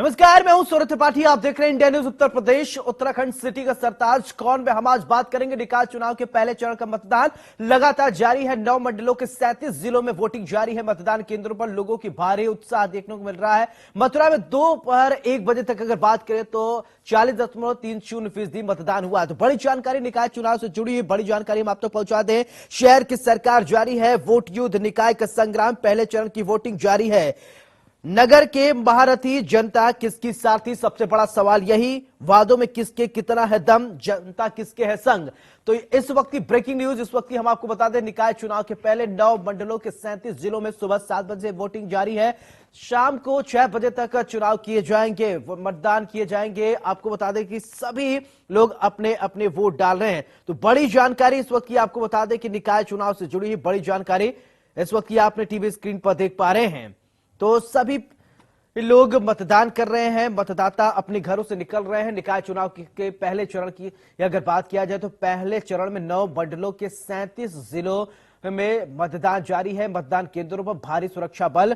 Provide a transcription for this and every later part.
नमस्कार, मैं हूं सूरज त्रिपाठी। आप देख रहे हैं India news Uttar Pradesh. Uttarakhand city का सरताज कौन में हम आज बात करेंगे। निकाय चुनाव के पहले चरण का मतदान लगातार जारी है। 9 मंडलों के 37 जिलों में वोटिंग जारी है। मतदान केंद्रों पर लोगों की भारी उत्साह देखने को मिल रहा है। मथुरा में दोपहर 1 बजे तक अगर बात करें तो 40.30% मतदान हुआ। तो बड़ी जानकारी निकाय चुनाव से जुड़ी हुई बड़ी जानकारी हम आप तक पहुंचा दें। शहर की सरकार जारी है, वोट युद्ध, निकाय का संग्राम, पहले चरण की वोटिंग जारी है। नगर के महारथी जनता किसकी साथी, सबसे बड़ा सवाल यही। वादों में किसके कितना है दम, जनता किसके है संग। तो इस वक्त की ब्रेकिंग न्यूज, इस वक्त की हम आपको बता दें, निकाय चुनाव के पहले 9 मंडलों के 37 जिलों में सुबह 7 बजे से वोटिंग जारी है। शाम को 6 बजे तक चुनाव किए जाएंगे, मतदान किए जाएंगे। आपको बता दें कि सभी लोग अपने अपने वोट डाल रहे हैं। तो बड़ी जानकारी इस वक्त की आपको बता दें कि निकाय चुनाव से जुड़ी हुई बड़ी जानकारी इस वक्त की आपने टीवी स्क्रीन पर देख पा रहे हैं। तो सभी लोग मतदान कर रहे हैं, मतदाता अपने घरों से निकल रहे हैं। निकाय चुनाव के पहले चरण की अगर बात किया जाए तो पहले चरण में 9 मंडलों के 37 जिलों में मतदान जारी है। मतदान केंद्रों पर भारी सुरक्षा बल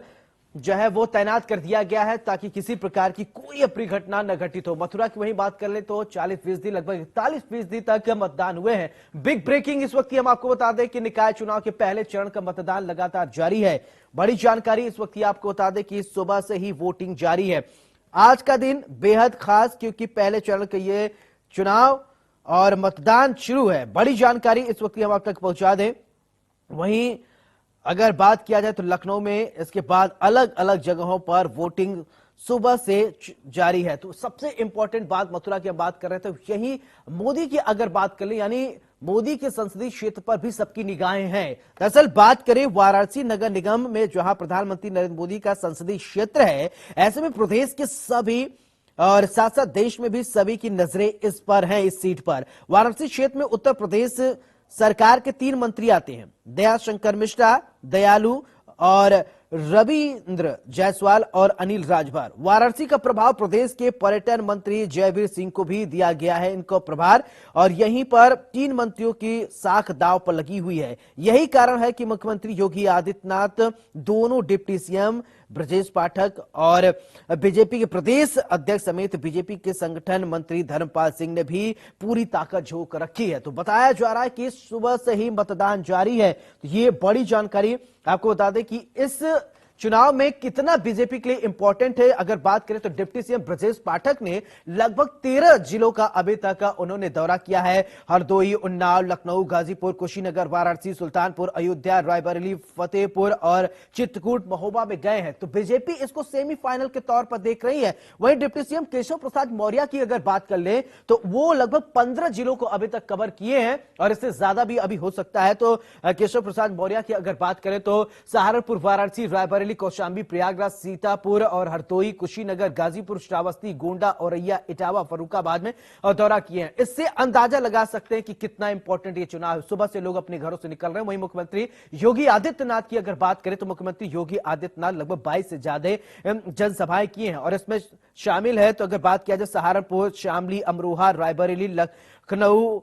जो है वो तैनात कर दिया गया है ताकि किसी प्रकार की कोई अप्रिय घटना न घटित हो। मथुरा की वहीं बात कर ले तो 40%, लगभग 41% तक मतदान हुए हैं। बिग ब्रेकिंग इस वक्त की हम आपको बता दें कि निकाय चुनाव के पहले चरण का मतदान लगातार जारी है। बड़ी जानकारी इस वक्त की आपको बता दें कि सुबह से ही वोटिंग जारी है। आज का दिन बेहद खास, क्योंकि पहले चरण का ये चुनाव और मतदान शुरू है। बड़ी जानकारी इस वक्त की हम आप तक पहुंचा दें। वहीं अगर बात किया जाए तो लखनऊ में इसके बाद अलग अलग जगहों पर वोटिंग सुबह से जारी है। तो सबसे इंपॉर्टेंट बात मथुरा की बात कर रहे थे, यही मोदी की अगर बात कर ले, यानी मोदी के संसदीय क्षेत्र पर भी सबकी निगाहें हैं। दरअसल बात करें वाराणसी नगर निगम में, जहां प्रधानमंत्री नरेंद्र मोदी का संसदीय क्षेत्र है, ऐसे में प्रदेश के सभी और साथ साथ देश में भी सभी की नजरें इस पर हैं, इस सीट पर। वाराणसी क्षेत्र में उत्तर प्रदेश सरकार के 3 मंत्री आते हैं, दयाशंकर मिश्रा, दयालु और रविंद्र जायसवाल और अनिल राजभर। वाराणसी का प्रभाव प्रदेश के पर्यटन मंत्री जयवीर सिंह को भी दिया गया है, इनको प्रभार, और यहीं पर 3 मंत्रियों की साख दांव पर लगी हुई है। यही कारण है कि मुख्यमंत्री योगी आदित्यनाथ, दोनों डिप्टी सीएम ब्रजेश पाठक और बीजेपी के प्रदेश अध्यक्ष समेत बीजेपी के संगठन मंत्री धर्मपाल सिंह ने भी पूरी ताकत झोंक रखी है। तो बताया जा रहा है कि सुबह से ही मतदान जारी है। तो ये बड़ी जानकारी आपको बता दें कि इस चुनाव में कितना बीजेपी के लिए इंपॉर्टेंट है। अगर बात करें तो डिप्टी सीएम ब्रजेश पाठक ने लगभग 13 जिलों का अभी तक उन्होंने दौरा किया है। हरदोई, उन्नाव, लखनऊ, गाजीपुर, कुशीनगर, वाराणसी, सुल्तानपुर, अयोध्या, रायबरेली, फतेहपुर और चित्रकूट, महोबा में गए हैं। तो बीजेपी इसको सेमीफाइनल के तौर पर देख रही है। वहीं डिप्टी सीएम केशव प्रसाद मौर्य की अगर बात कर ले तो वो लगभग 15 जिलों को अभी तक कवर किए हैं और इससे ज्यादा भी अभी हो सकता है। तो केशव प्रसाद मौर्य की अगर बात करें तो सहारनपुर, वाराणसी, रायबरेली, कौशांबी, प्रयागराज, सीतापुर और हरदोई, कुशीनगर, गाजीपुर, श्रावस्ती, गोंडा, औरैया, इटावा, फर्रुखाबाद में दौरा किए हैं। इससे अंदाजा लगा सकते हैं कि कितना इंपॉर्टेंट ये चुनाव है। सुबह से लोग अपने घरों से निकल रहे हैं। वहीं मुख्यमंत्री योगी आदित्यनाथ की अगर बात करें तो मुख्यमंत्री योगी आदित्यनाथ लगभग 22 से ज्यादा जनसभाएं की हैं और इसमें शामिल है, तो अगर बात किया जाए सहारनपुर, शामली, अमरोहा, रायबरेली, लखनऊ,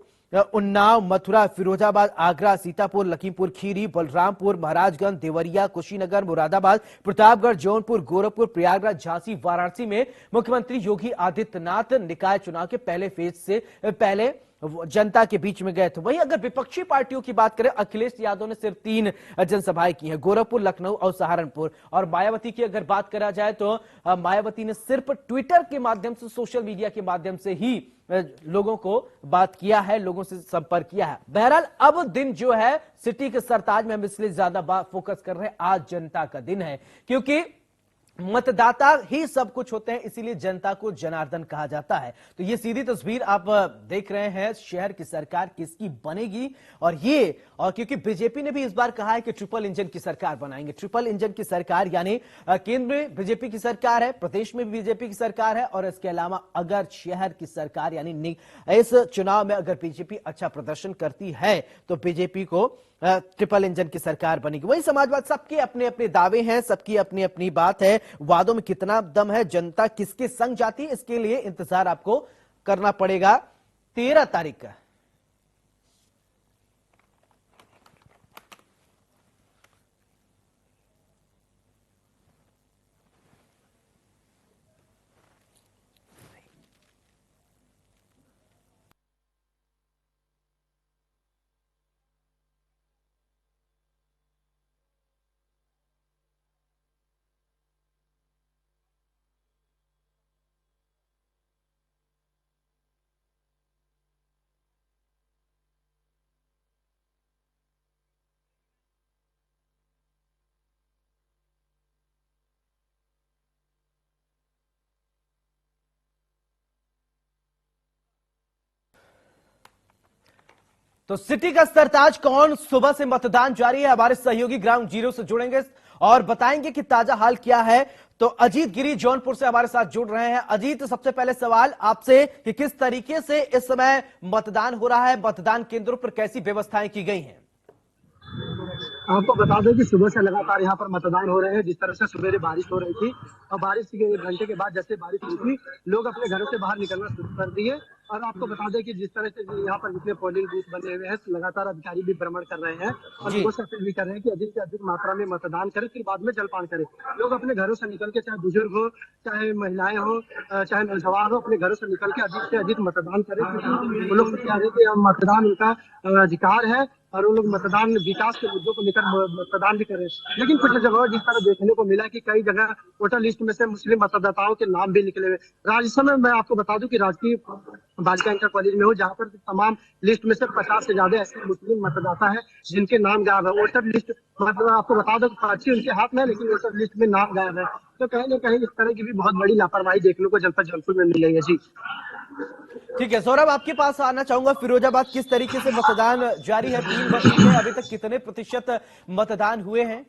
उन्नाव, मथुरा, फिरोजाबाद, आगरा, सीतापुर, लखीमपुर खीरी, बलरामपुर, महाराजगंज, देवरिया, कुशीनगर, मुरादाबाद, प्रतापगढ़, जौनपुर, गोरखपुर, प्रयागराज, झांसी, वाराणसी में मुख्यमंत्री योगी आदित्यनाथ निकाय चुनाव के पहले फेज से पहले जनता के बीच में गए थे। वहीं अगर विपक्षी पार्टियों की बात करें, अखिलेश यादव ने सिर्फ 3 जनसभाएं की हैं, गोरखपुर, लखनऊ और सहारनपुर। और मायावती की अगर बात करा जाए तो मायावती ने सिर्फ ट्विटर के माध्यम से, सोशल मीडिया के माध्यम से ही लोगों को बात किया है, लोगों से संपर्क किया है। बहरहाल अब दिन जो है सिटी के सरताज में हम इसलिए ज्यादा फोकस कर रहे हैं, आज जनता का दिन है, क्योंकि मतदाता ही सब कुछ होते हैं, इसीलिए जनता को जनार्दन कहा जाता है। तो ये सीधी तस्वीर आप देख रहे हैं, शहर की सरकार किसकी बनेगी। और क्योंकि बीजेपी ने भी इस बार कहा है कि ट्रिपल इंजन की सरकार बनाएंगे। ट्रिपल इंजन की सरकार यानी केंद्र में बीजेपी की सरकार है, प्रदेश में भी बीजेपी की सरकार है, और इसके अलावा अगर शहर की सरकार यानी इस चुनाव में अगर बीजेपी अच्छा प्रदर्शन करती है तो बीजेपी को ट्रिपल इंजन की सरकार बनेगी। वही समाजवाद, सबके अपने अपने दावे हैं, सबकी अपनी अपनी बात है। वादों में कितना दम है, जनता किसके संग जाती है, इसके लिए इंतजार आपको करना पड़ेगा 13 तारीख का। तो सिटी का सरताज कौन, सुबह से मतदान जारी है। हमारे सहयोगी ग्राउंड जीरो से जुड़ेंगे और बताएंगे कि ताजा हाल क्या है। तो अजीत गिरी जौनपुर से हमारे साथ जुड़ रहे हैं। अजीत, सबसे पहले सवाल आपसे कि किस तरीके से इस समय मतदान हो रहा है, मतदान केंद्रों पर कैसी व्यवस्थाएं की गई हैं? आपको बता दें कि सुबह से लगातार यहाँ पर मतदान हो रहे हैं। जिस तरह से सवेरे बारिश हो रही थी और बारिश के 1 घंटे के बाद जैसे बारिश रुकी, लोग अपने घरों से बाहर निकलना शुरू कर दिए। और आपको बता दें कि जिस तरह से यहाँ पर जितने पोलिंग बूथ बने हुए हैं, लगातार अधिकारी भी भ्रमण कर रहे हैं और लोगों से अपील भी कर रहे हैं कि अधिक से अधिक मात्रा में मतदान करें, फिर बाद में जलपान करें। लोग अपने घरों से निकल के, चाहे बुजुर्ग हो, चाहे महिलाएं हो, चाहे नौजवान हो, अपने घरों से निकल के अधिक से अधिक मतदान करें, क्योंकि वो लोग कह रहे हैं कि मतदान उनका अधिकार है और वो लोग मतदान विकास के मुद्दों को लेकर मतदान भी करें। लेकिन कुछ जगह जिस तरह देखने को मिला कि कई जगह वोटर लिस्ट में से मुस्लिम मतदाताओं के नाम भी निकले हुए। राजस्थान में मैं आपको बता दूं कि राजकीय बालिका इंटर कॉलेज में हूँ, जहाँ पर तमाम लिस्ट में से 50 से ज्यादा ऐसे मुस्लिम मतदाता है जिनके नाम गायब है। वोटर लिस्ट मतलब आपको बता दो पर्ची उनके हाथ में है, लेकिन वोटर लिस्ट में नाम गायब है। तो कहीं ना कहीं इस तरह की भी बहुत बड़ी लापरवाही देखने को जनपद जौनपुर में मिल रही है। जी ठीक है सौरभ, आपके पास आना चाहूंगा। फिरोजाबाद किस तरीके से मतदान जारी है? 3 बजे में अभी तक कितने प्रतिशत मतदान हुए हैं?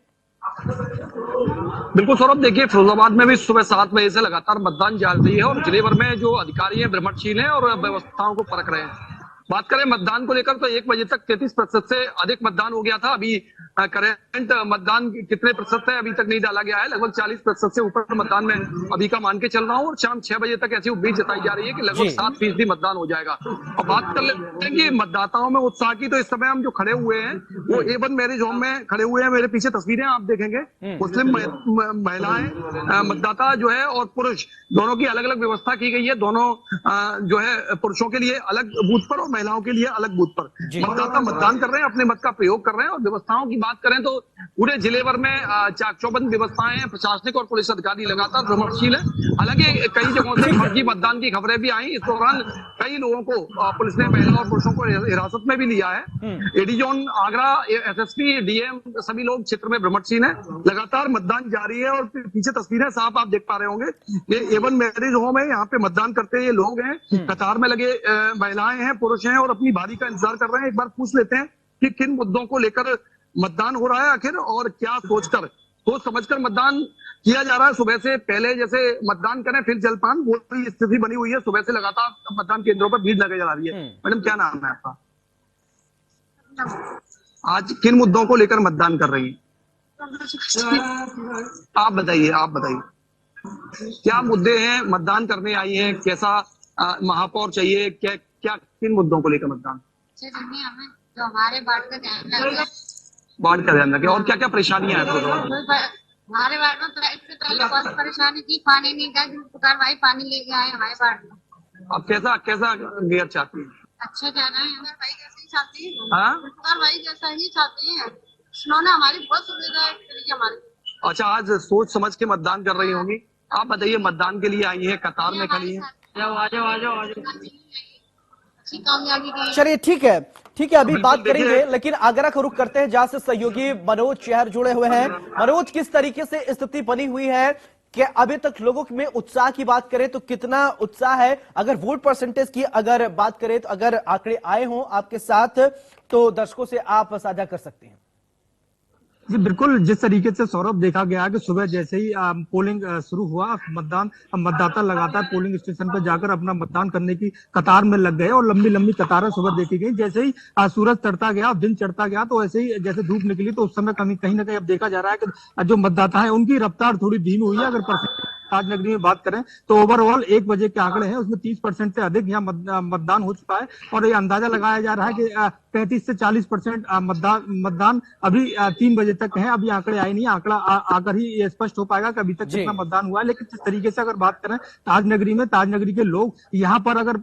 बिल्कुल सौरभ, देखिए फिरोजाबाद में भी सुबह 7 बजे से लगातार मतदान जारी है और जिले भर में जो अधिकारी हैं भ्रमणशील हैं और व्यवस्थाओं को परख रहे हैं। बात करें मतदान को लेकर तो 1 बजे तक 33% से अधिक मतदान हो गया था। अभी करेंट मतदान कितने प्रतिशत है अभी तक नहीं डाला गया है, लगभग 40% से ऊपर मतदान में अभी का मान के चल रहा हूँ। और शाम 6 बजे तक ऐसी उम्मीद जताई जा रही है कि लगभग 7% मतदान हो जाएगा। और बात कर लेते हैं कि मतदाताओं में उत्साह की, तो इस समय हम जो खड़े हुए हैं वो A1 मैरिज होम में खड़े हुए हैं। मेरे पीछे तस्वीरें आप देखेंगे, मुस्लिम महिलाएं मतदाता जो है और पुरुष दोनों की अलग अलग व्यवस्था की गई है। दोनों जो है पुरुषों के लिए अलग बूथ पर और महिलाओं के लिए अलग बूथ पर मतदाता मतदान कर रहे हैं, अपने मत का प्रयोग कर रहे हैं। और व्यवस्थाओं की बात करें तो पूरे जिले भर में चाक चौबंद व्यवस्थाएं हैं। प्रशासनिक और पुलिस अधिकारी लगातार भ्रमणशील है। हालांकि कई जगहों से फर्जी मतदान की खबरें भी आई। इस दौरान कई लोगों को पुलिस ने, महिला और पुरुषों को हिरासत में भी लिया है। AD zone Agra, SSP, DM सभी लोग क्षेत्र में भ्रमणशील है। लगातार मतदान जारी है और पीछे तस्वीरें साफ आप देख पा रहे होंगे, ये A1 मैरिज होम है। यहाँ पे मतदान करते ये लोग हैं, कतार में लगे महिलाएं हैं, पुरुष हैं और अपनी बारी का इंतजार कर रहे हैं। एक बार पूछ लेते हैं कि किन मुद्दों को लेकर मतदान हो रहा है आखिर और क्या सोच समझकर मतदान किया जा रहा है। सुबह से पहले जैसे मतदान करें फिर जलपान, वो स्थिति बनी हुई है। सुबह से लगातार मतदान केंद्रों पर भीड़ लगे जा रही है। मैडम क्या नाम है आपका? आज किन मुद्दों को लेकर मतदान कर रही है? आप बताइए क्या मुद्दे हैं? मतदान करने आई हैं, कैसा महापौर चाहिए, क्या किन मुद्दों को लेकर मतदान? जो हमारे बाढ़ का ध्यान रखें और क्या क्या परेशानियां हैं? हमारे वार्ड में इससे पहले बहुत परेशानी थी, पानी नहीं था। भाई पानी लेके आए हमारे वार्ड में। अब कैसा मेयर चाहती है? अच्छा जाना है भाई, जैसे ही चाहती है भाई, जैसा ही चाहती है। उन्होंने हमारी बहुत सुविधा है हमारी। अच्छा, आज सोच समझ के मतदान कर रही होंगी। आप बताइए, मतदान के लिए आई है, कतार में खड़ी है? चलिए ठीक है, अभी बात करेंगे, लेकिन आगरा का रुख करते हैं जहां से सहयोगी मनोज शहर जुड़े हुए हैं। मनोज, किस तरीके से स्थिति बनी हुई है कि अभी तक लोगों में उत्साह की बात करें तो कितना उत्साह है? अगर वोट परसेंटेज की अगर बात करें तो अगर आंकड़े आए हों आपके साथ तो दर्शकों से आप साझा कर सकते हैं। जी बिल्कुल, जिस तरीके से सौरभ देखा गया कि सुबह जैसे ही पोलिंग शुरू हुआ, मतदाता लगातार पोलिंग स्टेशन पर जाकर अपना मतदान करने की कतार में लग गए और लंबी लंबी कतारें सुबह देखी गई। जैसे ही सूरज चढ़ता गया, दिन चढ़ता गया, तो ऐसे ही जैसे धूप निकली तो उस समय कहीं ना कहीं अब देखा जा रहा है कि जो मतदाता है उनकी रफ्तार थोड़ी धीमी हुई है। अगर ताजनगरी में बात करें तो ओवरऑल 1 बजे के आंकड़े हैं, उसमें 30% से अधिक यहाँ मतदान हो चुका है। और ये अंदाजा लगाया जा रहा है कि 35 से 40% मतदान अभी 3 बजे तक है। अभी आंकड़े आए नहीं, आंकड़ा आकर ही ये स्पष्ट हो पाएगा कि अभी तक कितना मतदान हुआ है। लेकिन जिस तरीके से अगर बात करें ताजनगरी के लोग यहाँ पर अगर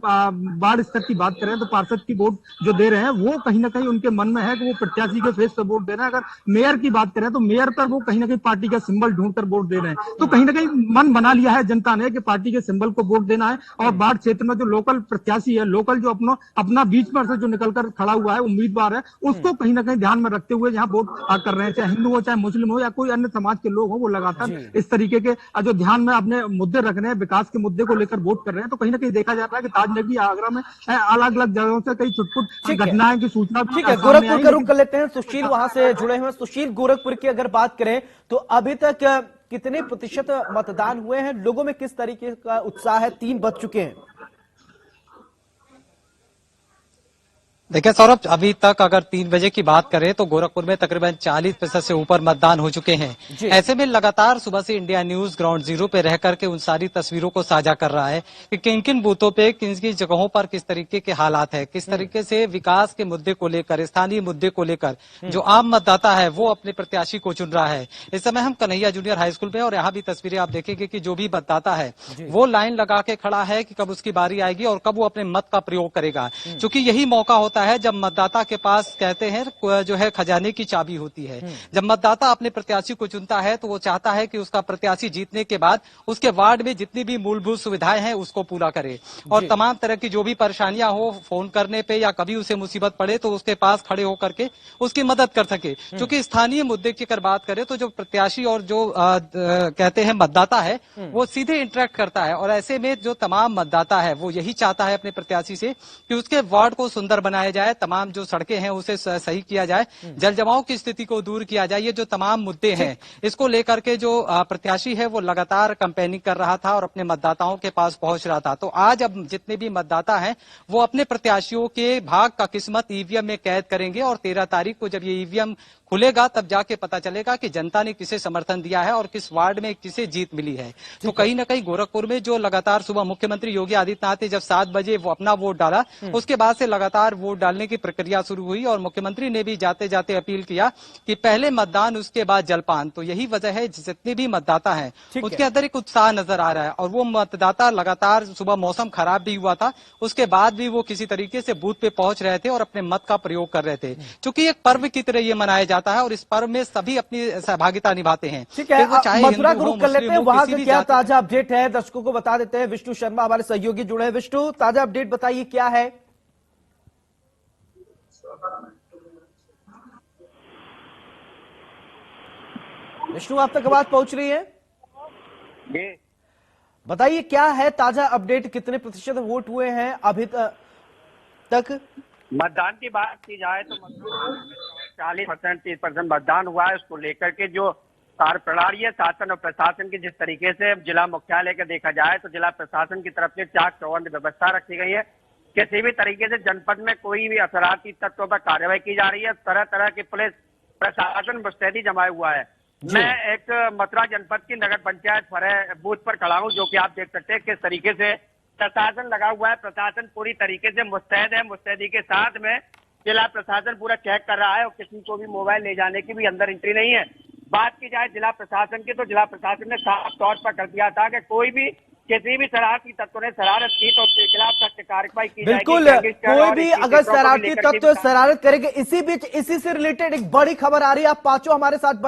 वार्ड स्तर की बात करें तो पार्षद की वोट जो दे रहे हैं वो कहीं ना कहीं उनके मन में है कि वो प्रत्याशी के फेस पर वोट दे रहे हैं। अगर मेयर की बात करें तो मेयर पर वो कहीं ना कहीं पार्टी का सिंबल ढूंढकर वोट दे रहे हैं। तो कहीं ना कहीं मन बना लिया है जनता ने कि पार्टी के सिंबल को वोट देना है। और वार्ड क्षेत्र में जो लोकल प्रत्याशी है, लोकल जो अपना बीच पर से जो निकलकर खड़ा हुआ है है, उम्मीदवार है, उसको कहीं ना कहीं ध्यान में रखते हुए यहाँ वोट कर रहे हैं, चाहे हिंदू हो, चाहे मुस्लिम हो, या कोई अन्य समाज के लोग हो, वो लगातार इस तरीके के जो ध्यान में अपने मुद्दे रख रहे हैं, विकास के मुद्दे को लेकर वोट कर रहे हैं। तो कहीं ना कहीं देखा जा रहा है कि ताजनगरी आगरा में अलग अलग जगहों से कई छुटपुट घटनाएं की सूचना ठीक है, गोरखपुर का रुख कर लेते हैं। सुशील वहां से जुड़े हुए हैं। सुशील, गोरखपुर की अगर बात करें तो अभी तक कितने प्रतिशत मतदान हुए हैं, लोगों में किस तरीके का उत्साह है? 3 बज चुके हैं। देखिए सौरभ, अभी तक अगर 3 बजे की बात करें तो गोरखपुर में तकरीबन 40% से ऊपर मतदान हो चुके हैं। ऐसे में लगातार सुबह से इंडिया न्यूज ग्राउंड जीरो पे रह करके उन सारी तस्वीरों को साझा कर रहा है कि किन किन बूथों पे किन किन जगहों पर किस तरीके के हालात है, किस तरीके से विकास के मुद्दे को लेकर, स्थानीय मुद्दे को लेकर जो आम मतदाता है वो अपने प्रत्याशी को चुन रहा है। इस समय हम कन्हैया जूनियर हाई स्कूल में, और यहाँ भी तस्वीरें आप देखेंगे कि जो भी मतदाता है वो लाइन लगा के खड़ा है कि कब उसकी बारी आएगी और कब वो अपने मत का प्रयोग करेगा। क्योंकि यही मौका होता है जब मतदाता के पास, कहते हैं जो है, खजाने की चाबी होती है। जब मतदाता अपने प्रत्याशी को चुनता है तो वो चाहता है कि उसका प्रत्याशी जीतने के बाद उसके वार्ड में जितनी भी मूलभूत सुविधाएं हैं उसको पूरा करे, और तमाम तरह की जो भी परेशानियां हो, फोन करने पे या कभी उसे मुसीबत पड़े तो उसके पास खड़े होकर के उसकी मदद कर सके। क्योंकि स्थानीय मुद्दे की अगर बात करें तो जो प्रत्याशी और जो कहते हैं मतदाता है वो सीधे इंटरेक्ट करता है, और ऐसे में जो तमाम मतदाता है वो यही चाहता है अपने प्रत्याशी से कि उसके वार्ड को सुंदर बनाया जाए, तमाम जो सड़कें हैं उसे सही किया जाए, जल जमाव की स्थिति को दूर किया जाए। ये जो तमाम मुद्दे हैं इसको लेकर के जो प्रत्याशी है वो लगातार कैंपेनिंग कर रहा था और अपने मतदाताओं के पास पहुंच रहा था। तो आज अब जितने भी मतदाता हैं वो अपने प्रत्याशियों के भाग का किस्मत ईवीएम में कैद करेंगे, और 13 तारीख को जब ये ईवीएम खुलेगा तब जाके पता चलेगा कि जनता ने किसे समर्थन दिया है और किस वार्ड में किसे जीत मिली है। तो कहीं ना कहीं गोरखपुर में जो लगातार सुबह मुख्यमंत्री योगी आदित्यनाथ ने जब 7 बजे वो अपना वोट डाला, उसके बाद से लगातार वोट डालने की प्रक्रिया शुरू हुई, और मुख्यमंत्री ने भी जाते जाते अपील किया कि पहले मतदान उसके बाद जलपान। तो यही वजह है जितने भी मतदाता हैं उसके अंदर एक उत्साह नजर आ रहा है, और वो मतदाता लगातार, सुबह मौसम खराब भी हुआ था उसके बाद भी वो किसी तरीके से बूथ पे पहुंच रहे थे और अपने मत का प्रयोग कर रहे थे। क्योंकि एक पर्व की तरह ये मनाया जाता है और इस पर्व में सभी अपनी सहभागिता निभाते हैं। ठीक है, मथुरा को रुख कर लेते हैं। वहां का क्या ताजा अपडेट है दर्शकों को बता देते हैं। विष्णु शर्मा हमारे सहयोगी जुड़े हैं। विष्णु, ताजा अपडेट बताइए, क्या है? विष्णु, आप तक आवाज पहुंच रही है? बताइए क्या है ताजा अपडेट, कितने प्रतिशत वोट हुए हैं अभी तक? मतदान की बात की जाए तो 40% 30% मतदान हुआ है। उसको लेकर के जो कार्यप्रणाली है शासन और प्रशासन की, जिस तरीके से जिला मुख्यालय का देखा जाए तो जिला प्रशासन की तरफ से चाक चौबंद व्यवस्था रखी गई है। किसी भी तरीके से जनपद में कोई भी अशरारती तत्वों पर कार्रवाई की जा रही है। तरह तरह की पुलिस प्रशासन मुस्तैदी जमाया हुआ है। मैं एक मथुरा जनपद की नगर पंचायत फरह बूथ पर खड़ा हूँ, जो कि आप देख सकते हैं किस तरीके से प्रशासन लगा हुआ है। प्रशासन पूरी तरीके से मुस्तैद है। मुस्तैदी के साथ में जिला प्रशासन पूरा चेक कर रहा है और किसी को भी मोबाइल ले जाने की भी अंदर एंट्री नहीं है। बात की जाए जिला प्रशासन की तो जिला प्रशासन ने साफ तौर पर कर दिया था कि कोई भी किसी भी शरारती तत्व ने शरारत की तो उसके खिलाफ सख्त कार्रवाई की जाएगी। बिल्कुल, कोई भी अगर शरारती तत्व शरारत करेंगे। इसी बीच इसी से रिलेटेड एक बड़ी खबर आ रही है, आप पांचों हमारे साथ बने